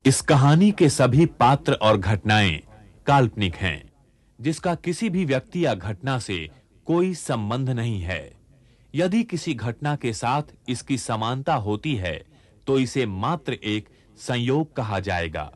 इस कहानी के सभी पात्र और घटनाएं काल्पनिक हैं, जिसका किसी भी व्यक्ति या घटना से कोई संबंध नहीं है। यदि किसी घटना के साथ इसकी समानता होती है, तो इसे मात्र एक संयोग कहा जाएगा।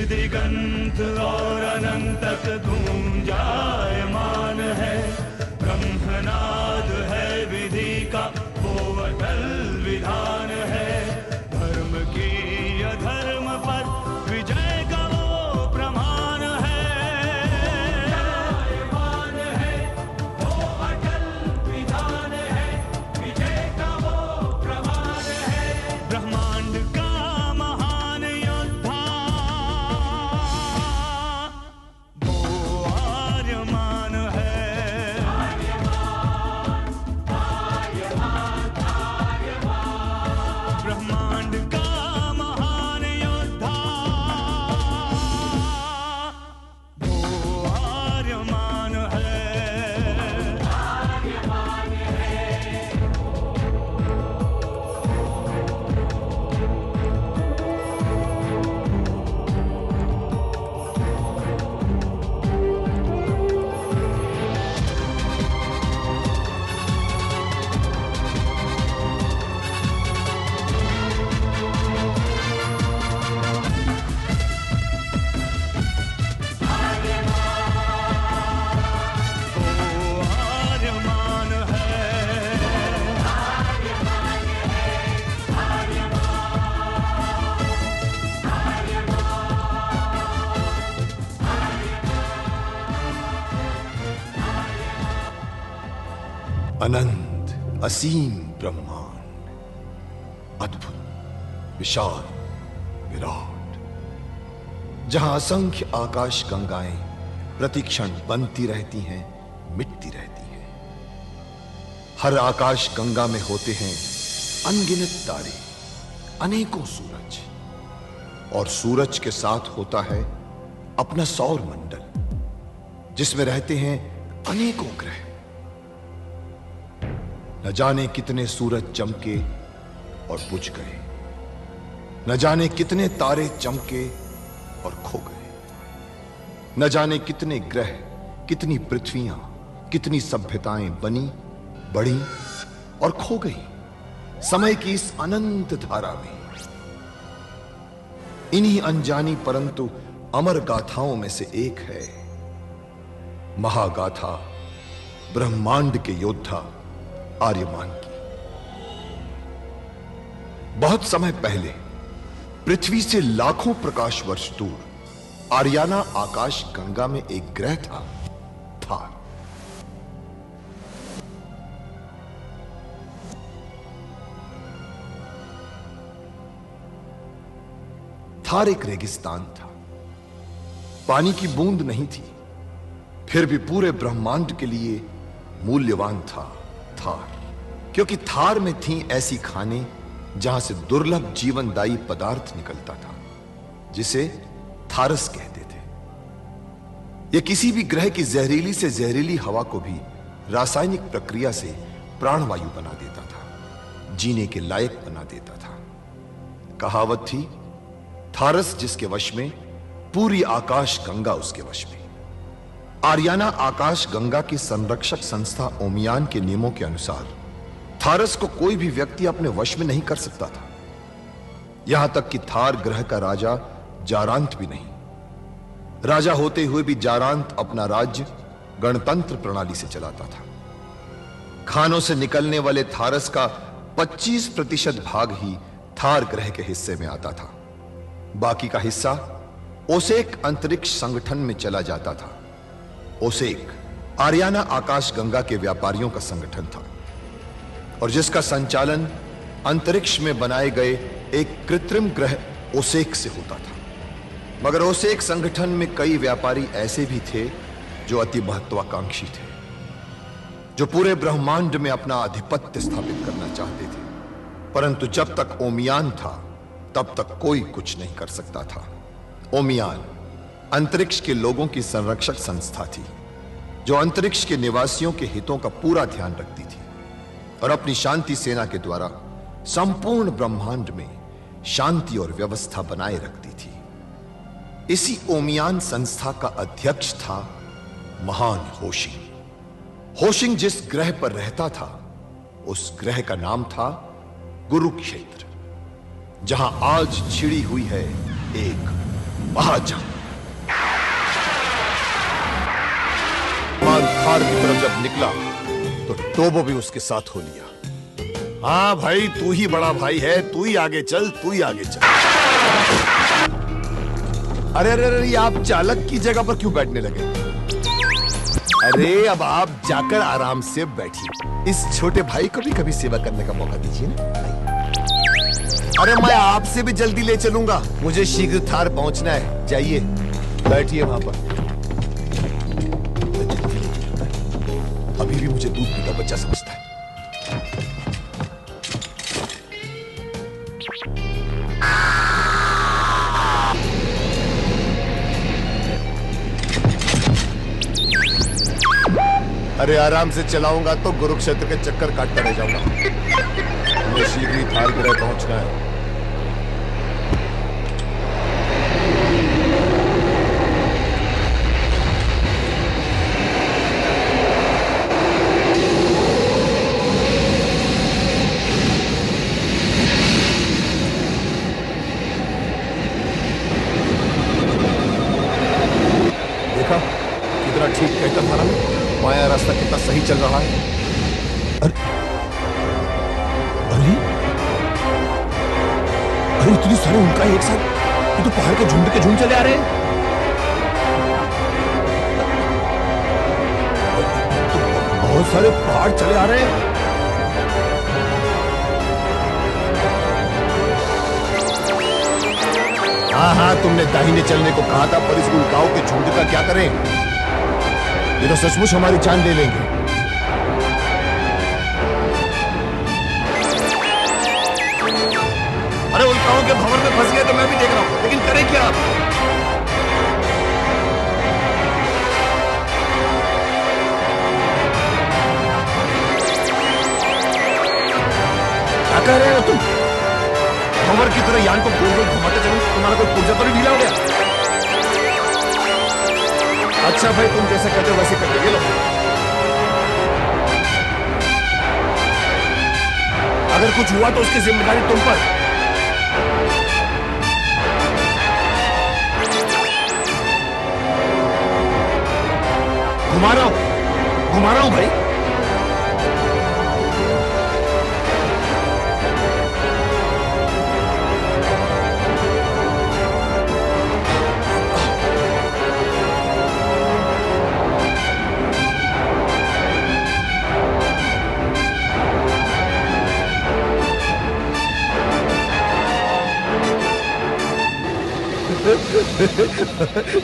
दिगंत और अनंत तक गूंजायमान है। ब्रह्मनाद है विधि का वो अटल विधान है। धर्म की अधर्म पर विजय का वो प्रमाण है। जायमान है वो अटल विधान है। विजय का वो प्रमाण है। ब्रह्मांड का महान योद्धा आर्यमान है। ब्रह्मांड का महान योद्धा वो आर्यमान है। आर्यमान है। अनंत असीम ब्रह्मांड, अद्भुत, विशाल, विराट, जहां असंख्य आकाश गंगाएं प्रतिक्षण बनती रहती हैं, मिटती रहती हैं। हर आकाश गंगा में होते हैं अनगिनत तारे, अनेकों सूरज, और सूरज के साथ होता है अपना सौर मंडल, जिसमें रहते हैं अनेकों ग्रह। न जाने कितने सूरज चमके और बुझ गए, न जाने कितने तारे चमके और खो गए, न जाने कितने ग्रह, कितनी पृथ्वियां, कितनी सभ्यताएं बनी, बढ़ी और खो गई समय की इस अनंत धारा में। इन्हीं अनजानी परंतु अमर गाथाओं में से एक है महागाथा ब्रह्मांड के योद्धा आर्यमान की। बहुत समय पहले पृथ्वी से लाखों प्रकाश वर्ष दूर आर्याना आकाश गंगा में एक ग्रह था, थार। थार एक रेगिस्तान था, पानी की बूंद नहीं थी, फिर भी पूरे ब्रह्मांड के लिए मूल्यवान था थार, क्योंकि थार में थी ऐसी खाने जहां से दुर्लभ जीवनदायी पदार्थ निकलता था, जिसे थारस कहते थे। यह किसी भी ग्रह की जहरीली से जहरीली हवा को भी रासायनिक प्रक्रिया से प्राणवायु बना देता था, जीने के लायक बना देता था। कहावत थी, थारस जिसके वश में, पूरी आकाश गंगा उसके वश में। आर्याना आकाश गंगा की संरक्षक संस्था ओमियान के नियमों के अनुसार थारस को कोई भी व्यक्ति अपने वश में नहीं कर सकता था। यहां तक कि थार ग्रह का राजा जारांत भी नहीं। राजा होते हुए भी जारांत अपना राज्य गणतंत्र प्रणाली से चलाता था। खानों से निकलने वाले थारस का 25% भाग ही थार ग्रह के हिस्से में आता था। बाकी का हिस्सा ओसेक अंतरिक्ष संगठन में चला जाता था। ओसेक आरियाना आकाश गंगा के व्यापारियों का संगठन था और जिसका संचालन अंतरिक्ष में बनाए गए एक कृत्रिम ग्रह ओसेक से होता था। मगर ओसेक संगठन में कई व्यापारी ऐसे भी थे जो अति महत्वाकांक्षी थे, जो पूरे ब्रह्मांड में अपना आधिपत्य स्थापित करना चाहते थे। परंतु जब तक ओमियान था तब तक कोई कुछ नहीं कर सकता था। ओमियान अंतरिक्ष के लोगों की संरक्षक संस्था थी जो अंतरिक्ष के निवासियों के हितों का पूरा ध्यान रखती थी और अपनी शांति सेना के द्वारा संपूर्ण ब्रह्मांड में शांति और व्यवस्था बनाए रखती थी। इसी ओमियान संस्था का अध्यक्ष था महान होशिंग। होशिंग जिस ग्रह पर रहता था उस ग्रह का नाम था गुरुक्षेत्र, जहां आज छिड़ी हुई है एक महाजंग। थार की तरफ जब निकला तो टोबो भी उसके साथ हो लिया। हाँ भाई, तू ही बड़ा भाई है, तू ही आगे चल, तू ही आगे चल। अरे अरे अरे, आप चालक की जगह पर क्यों बैठने लगे? अरे अब आप जाकर आराम से बैठिए। इस छोटे भाई को भी कभी सेवा करने का मौका दीजिए ना। अरे मैं आपसे भी जल्दी ले चलूंगा, मुझे शीघ्र थार पहुंचना है। जाइए, बैठिए वहां पर। अभी भी मुझे दूध पीता बच्चा समझता है। अरे आराम से चलाऊंगा तो गुरुक्षेत्र के चक्कर काटता रह जाऊंगा। मुझे शीघ्र ही थार ग्रह पहुंचना है। देखा कितना ठीक कहता था ना, माया रास्ता कितना सही चल रहा है। अरे अरे अरे, इतनी सारी उल्का एक साथ, ये तो पहाड़ के झुंड चले आ रहे हैं। तो बहुत सारे पहाड़ चले आ रहे हैं। हाँ हाँ, तुमने दाहिने चलने को कहा था, पर इस उल्काओं के झुंड का क्या करें? ये तो सचमुच हमारी जान ले लेंगे। अरे उल्काओं के भंवर में फंस गए तो मैं भी देख रहा हूं, लेकिन करें क्या? क्या कह रहे हो तुम? भंवर की तरह यान को गोल गोल घुमाते चलो, तुम्हारा कोई पुर्जा तो नहीं ढीला हो गया? अच्छा भाई, तुम जैसा कहते हो वैसे कर देंगे। लो, अगर कुछ हुआ तो उसकी जिम्मेदारी तुम पर। घुमा रहा हूं भाई।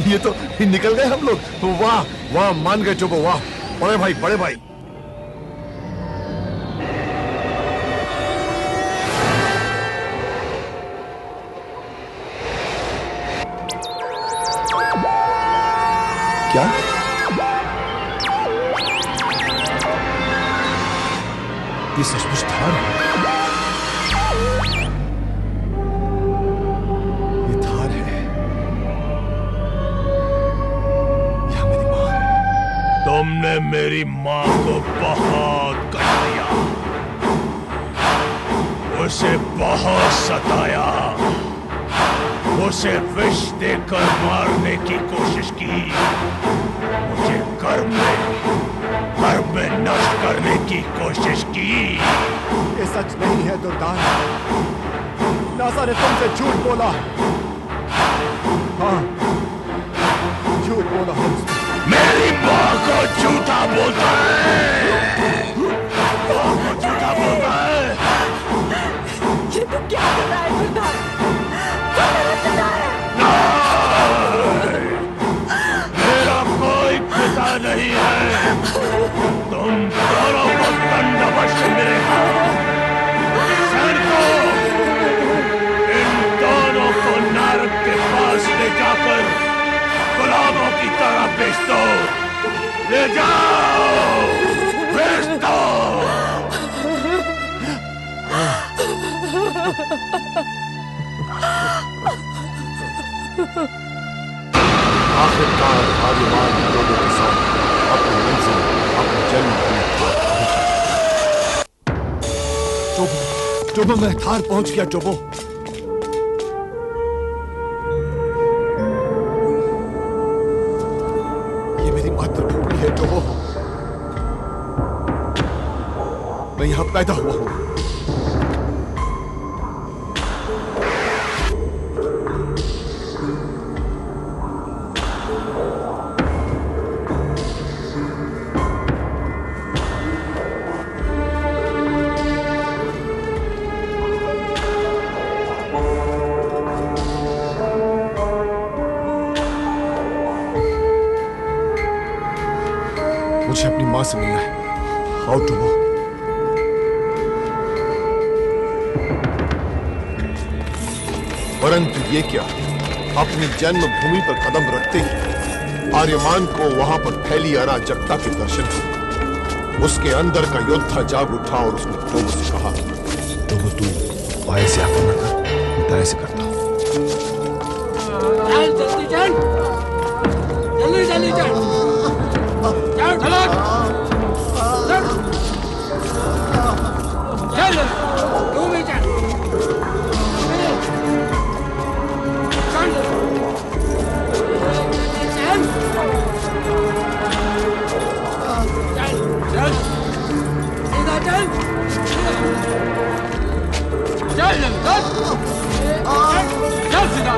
ये तो निकल गए हम लोग। वाह वाह, मान गए टोबो, वाह, बड़े भाई बड़े भाई। क्या? ये सचमुच थार है? तुमने मेरी मां को बहुत कर दिया। उसे बहुत सताया, उसे विष देकर मारने की कोशिश की, मुझे कर्म में नष्ट करने की कोशिश की। ये सच नहीं है दुर्दान, नासा ने तुमसे झूठ बोला। हाँ, झूठ बोला है उसने। मेरी माँ को झूठा बोलता है, माँ को झूठा बोलता है। ये तू क्या कर रहा है दुर्दान? मेरा कोई पिता नहीं है, तुम दोनों को दंड अवश्य मिलेगा। सैनिकों, इन दोनों को नरक के पास ले जाकर गुलामों की तरह बेच दो। ले जाओ, बेच दो। आखिरकार आर्यमान टोबो के साथ अपनी मंजिल, अपनी जन्मभूमि थार पहुंचा। टोबो, मैं थार पहुंच गया। टोबो, ये मेरी मातृभूमि है। टोबो, मैं यहां पैदा हुआ हूं। मुझे अपनी मां से मिलना है। आओ टोबो। परंतु ये क्या, अपनी जन्मभूमि पर कदम रखते ही आर्यमान को वहां पर फैली अराजकता के दर्शन हुए। उसके अंदर का योद्धा जाग उठा और उसने टोबो से कहा, टोबो तू बाएं से आक्रमण कर, मैं दाएं से करता हूं। जल्दी चल, जल्दी जल्दी चल, चल चल चल, तू भी चल, चल चल चल, सीधा चल, चल चल सीधा।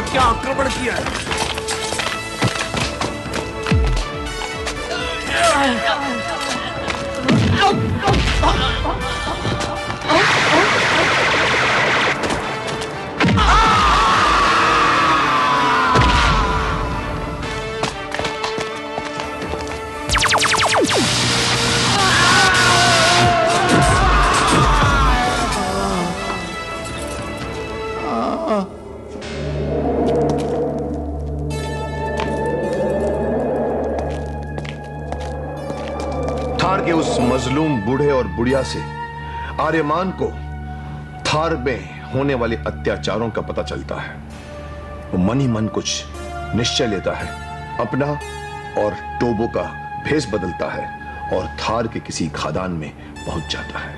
क्या आक्रमण किया है? थार के उस मजलूम बूढ़े और बुढ़िया से आर्यमान को थार में होने वाले अत्याचारों का पता चलता है। वो मन ही मन कुछ निश्चय लेता है, अपना और टोबो का भेष बदलता है और थार के किसी खादान में पहुंच जाता है।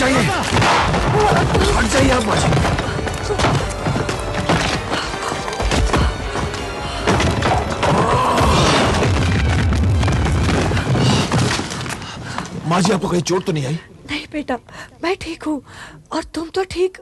जाइए, हट जाइए आप माँ जी। माँ जी, आपको कहीं चोट तो नहीं आई? नहीं बेटा, मैं ठीक हूँ और तुम तो ठीक।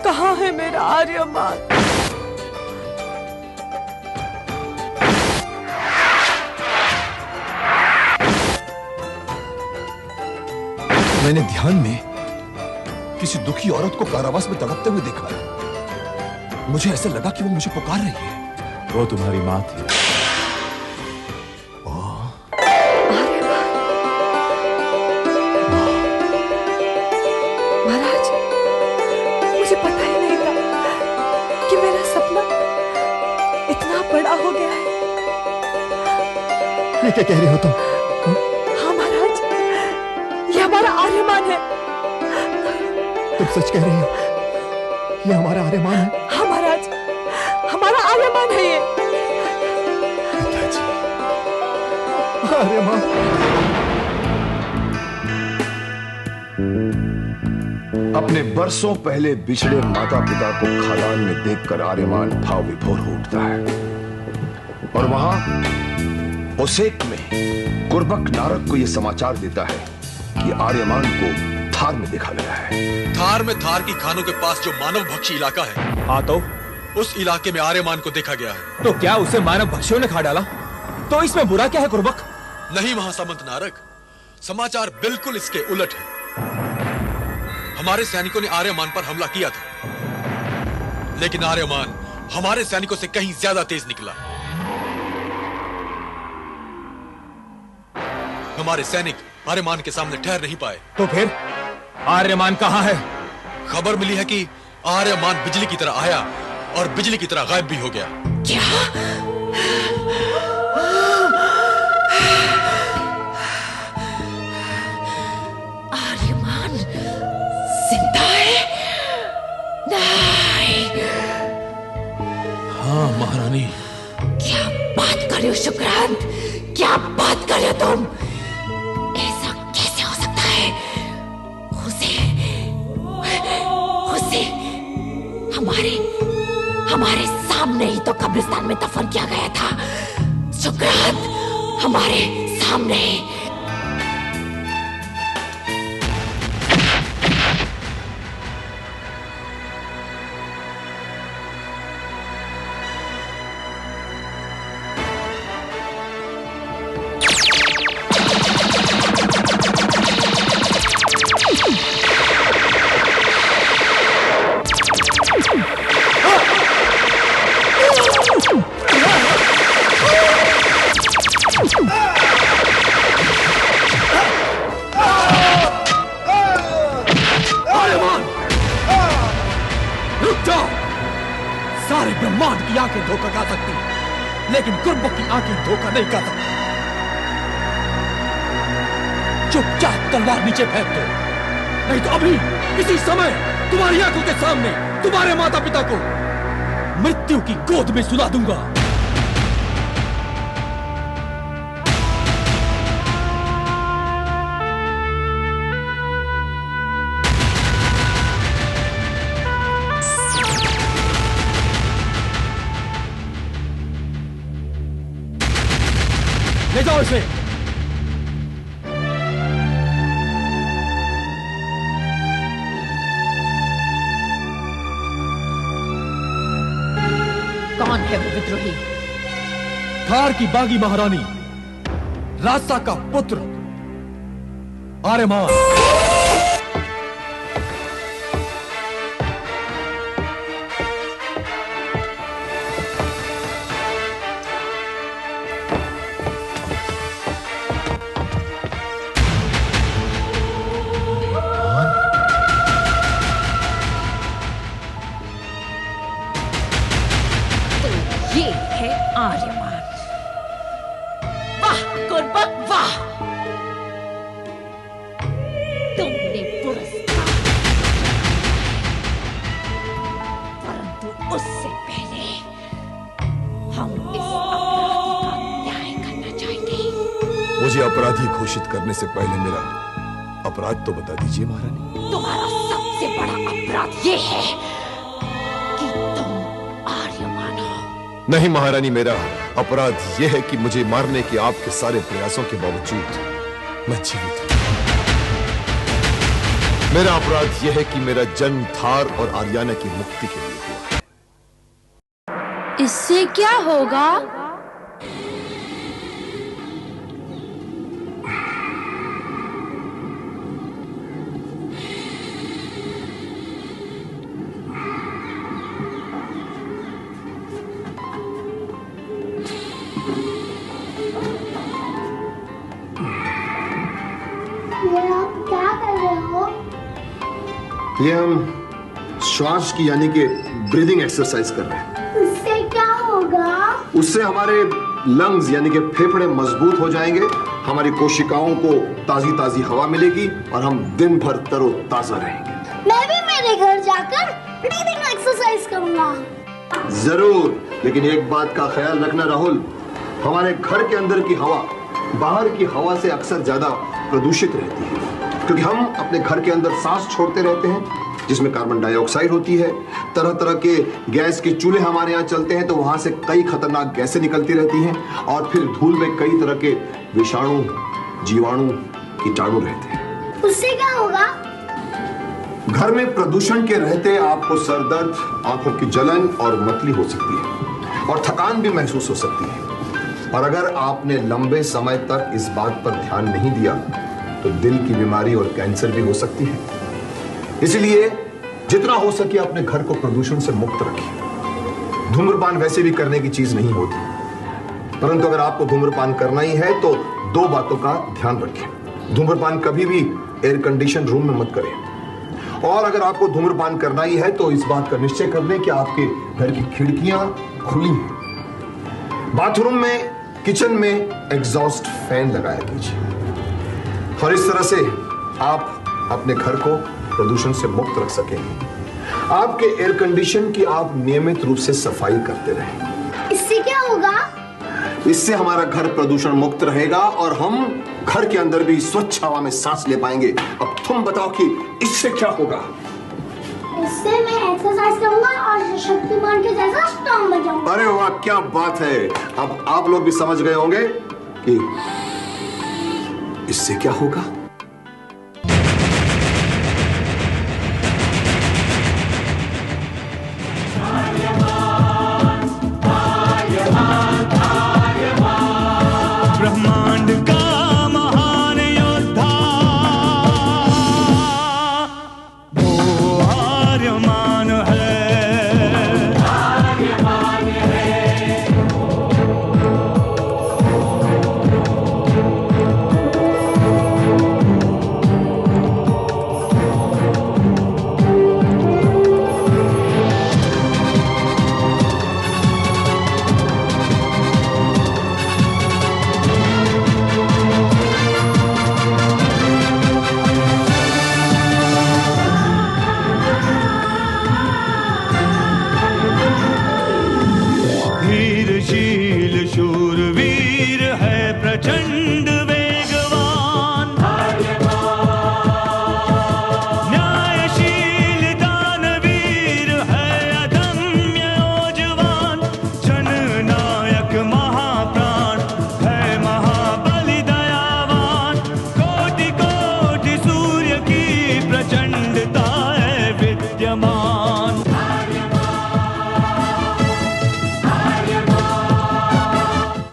कहाँ है मेरा आर्यमान? मैंने ध्यान में किसी दुखी औरत को कारावास में तड़पते हुए देखा है। मुझे ऐसा लगा कि वो मुझे पुकार रही है। वो तुम्हारी माँ थी। महाराज, मुझे पता ही नहीं था कि मेरा सपना इतना बड़ा हो गया है। ये क्या कह रही हो तुम? हाँ महाराज, ये हमारा आर्यमान है। तुम सच कह रही हो? ये हमारा आर्यमान है? हाँ महाराज, हमारा आर्यमान है ये। पिताजी, आर्यमान। अपने बरसों पहले बिछड़े माता पिता को खदान में देखकर आर्यमान भाव विभोर हो उठता है और वहां ओसेक में कुर्बक नारद को यह समाचार देता है कि आर्यमान को थार में देखा गया है। थार में थार की खानों के पास जो मानव भक्षी इलाका है, हाँ तो उस इलाके में आर्यमान को देखा गया है। तो क्या उसे मानव भक्षियों ने खा डाला? तो इसमें बुरा क्या है कुर्बक? नहीं महासामंत नारद, समाचार बिल्कुल इसके उलट है। हमारे सैनिकों ने आर्यमान पर हमला किया था, लेकिन आर्यमान हमारे सैनिकों से कहीं ज्यादा तेज निकला। हमारे सैनिक आर्यमान के सामने ठहर नहीं पाए। तो फिर आर्यमान कहाँ है? खबर मिली है कि आर्यमान बिजली की तरह आया और बिजली की तरह गायब भी हो गया। आर्यमान जिंदा है? नहीं। हाँ महारानी। क्या बात कर रहे हो शुक्रांत? क्या बात कर रहे हो तुम? ऐसा कैसे हो सकता है? उसे हमारे सामने ही तो कब्रिस्तान में दफन किया गया था। शुक्रांत, हमारे सामने। सारे ब्रह्मांड की आंखें धोखा खा सकती, लेकिन कुर्बक की आंखें धोखा नहीं खा सकती। चुपचाप तलवार नीचे फेंक दो, नहीं तो अभी इसी समय तुम्हारी आंखों के सामने तुम्हारे माता पिता को मृत्यु की गोद में सुला दूंगा। ले जाओ इसे। कौन है वो विद्रोही? थार की बागी महारानी, रास्ता का पुत्र आर्यमान। वाह, तुमने पुरस्कार, परंतु उससे पहले हम इस अपराधी का न्याय करना चाहते। मुझे अपराधी घोषित करने से पहले मेरा अपराध तो बता दीजिए महारानी। तुम्हारा सबसे बड़ा अपराध ये है कि तुम आर्यमान हो। नहीं महारानी, मेरा अपराध यह है कि मुझे मारने के आपके सारे प्रयासों के बावजूद मैं जीवित हूं। मेरा अपराध यह है कि मेरा जन्म थार और आर्याना की मुक्ति के लिए हुआ है। इससे क्या होगा? ये हम श्वास की यानी कि ब्रीदिंग एक्सरसाइज कर रहे हैं। उससे क्या होगा? उससे हमारे लंग्स यानी कि फेफड़े मजबूत हो जाएंगे, हमारी कोशिकाओं को ताजी ताजी हवा मिलेगी और हम दिन भर तरोताजा रहेंगे। मैं भी मेरे घर जाकर ब्रीदिंग एक्सरसाइज करूंगा। जरूर, लेकिन एक बात का ख्याल रखना राहुल, हमारे घर के अंदर की हवा बाहर की हवा से अक्सर ज्यादा प्रदूषित रहती है, क्योंकि हम अपने घर के अंदर सांस छोड़ते रहते हैं जिसमें कार्बन डाइऑक्साइड होती है। तरह तरह के गैस के चूल्हे हमारे यहाँ चलते हैं तो वहां से कई खतरनाक गैसें निकलती रहती हैं, और फिर धूल में कई तरह के विषाणु, जीवाणु, कीटाणु रहते हैं। उससे क्या होगा? घर में प्रदूषण के रहते आपको सर दर्द, आंखों की जलन और मतली हो सकती है और थकान भी महसूस हो सकती है। और अगर आपने लंबे समय तक इस बात पर ध्यान नहीं दिया तो दिल की बीमारी और कैंसर भी हो सकती है। इसलिए जितना हो सके अपने घर को प्रदूषण से मुक्त रखिए। धूम्रपान वैसे भी करने की चीज नहीं होती, परंतु अगर आपको धूम्रपान करना ही है तो दो बातों का ध्यान रखें। धूम्रपान कभी भी एयर कंडीशन रूम में मत करें, और अगर आपको धूम्रपान करना ही है तो इस बात का निश्चय कर लें कि आपके घर की खिड़कियां खुली हैं। बाथरूम में, किचन में एग्जॉस्ट फैन लगाया कीजिए, और इस तरह से आप अपने घर को प्रदूषण से मुक्त रख सकेंगे। आपके एयर कंडीशन की आप नियमित रूप से सफाई करते रहें। इससे क्या होगा? इससे हमारा घर प्रदूषण मुक्त रहेगा और हम घर के अंदर भी स्वच्छ हवा में सांस ले पाएंगे। अब तुम बताओ कि इससे क्या होगा? इससे मैं एक्सरसाइज करूंगा और शक्तिमान के जैसा स्ट्रांग बन जाऊंगा। अरे वाह, क्या बात है। अब आप लोग भी समझ गए होंगे कि इससे क्या होगा। ब्रह्मांड का महान योद्धा वो आर्यमान है। धीरशील शूरवीर है प्रचंड